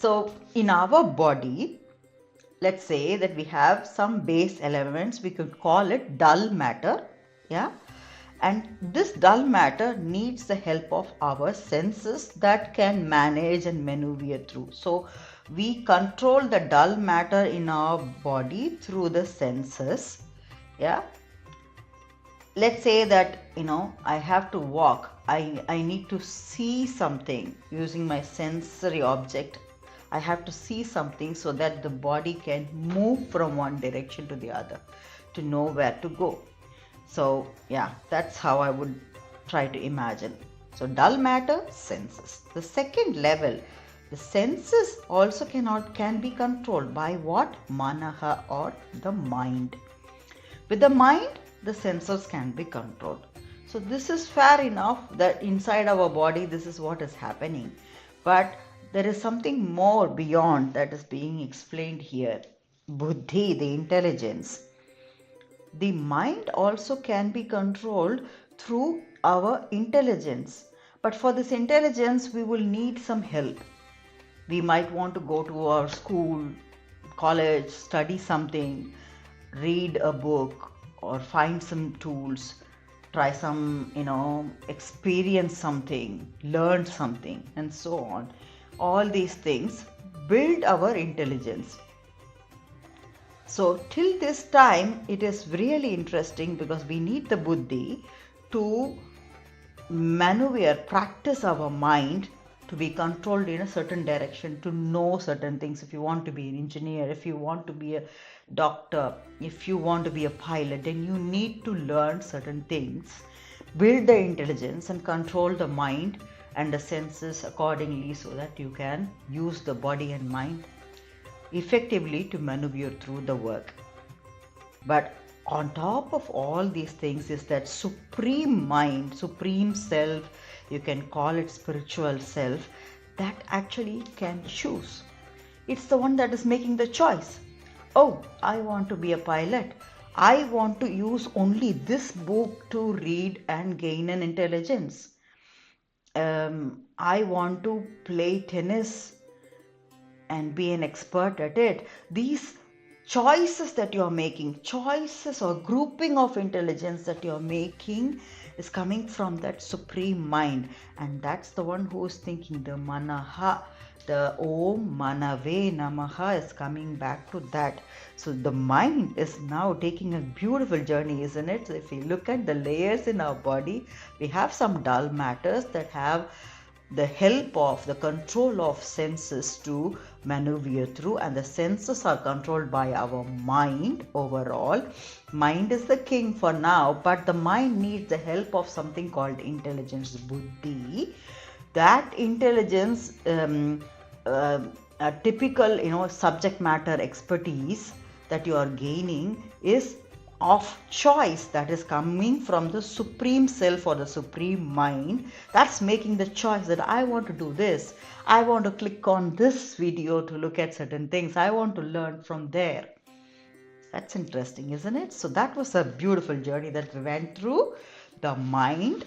So in our body, let's say that we have some base elements, we could call it dull matter, yeah, and this dull matter needs the help of our senses that can manage and maneuver through. So we control the dull matter in our body through the senses, yeah. Let's say that I have to walk, I need to see something using my sensory object. I have to see something so that the body can move from one direction to the other to know where to go. So yeah, that's how I would try to imagine. So dull matter, senses. The second level, the senses also can be controlled by what? Manaha, or the mind. With the mind, the senses can be controlled. So this is fair enough that inside our body this is what is happening. But there is something more beyond that is being explained here. Buddhi, the intelligence. The mind also can be controlled through our intelligence. But for this intelligence, we will need some help. We might want to go to our school, college, study something, read a book, or find some tools, try some, experience something, learn something, and so on. All these things build our intelligence. So till this time, it is really interesting because we need the buddhi to maneuver, practice our mind to be controlled in a certain direction, to know certain things. If you want to be an engineer, if you want to be a doctor, if you want to be a pilot, then you need to learn certain things, build the intelligence and control the mind and the senses accordingly so that you can use the body and mind effectively to maneuver through the work. But on top of all these things is that supreme mind, supreme self, you can call it spiritual self, that actually can choose. It's the one that is making the choice. Oh, I want to be a pilot. I want to use only this book to read and gain an intelligence. I want to play tennis and be an expert at it. These choices that you're making, choices or grouping of intelligence that you're making is coming from that supreme mind, and that's the one who is thinking. The manaha, the Om Manave Namaha is coming back to that. So the mind is now taking a beautiful journey, isn't it? So if we look at the layers in our body, we have some dull matters that have the help of the control of senses to maneuver through, and the senses are controlled by our mind overall. Mind is the king for now, but the mind needs the help of something called intelligence, buddhi. That intelligence, a typical subject matter expertise that you are gaining is of choice, that is coming from the supreme self or the supreme mind. That's making the choice that I want to do this, I want to click on this video to look at certain things, I want to learn from there. That's interesting, isn't it? So that was a beautiful journey that we went through. The mind,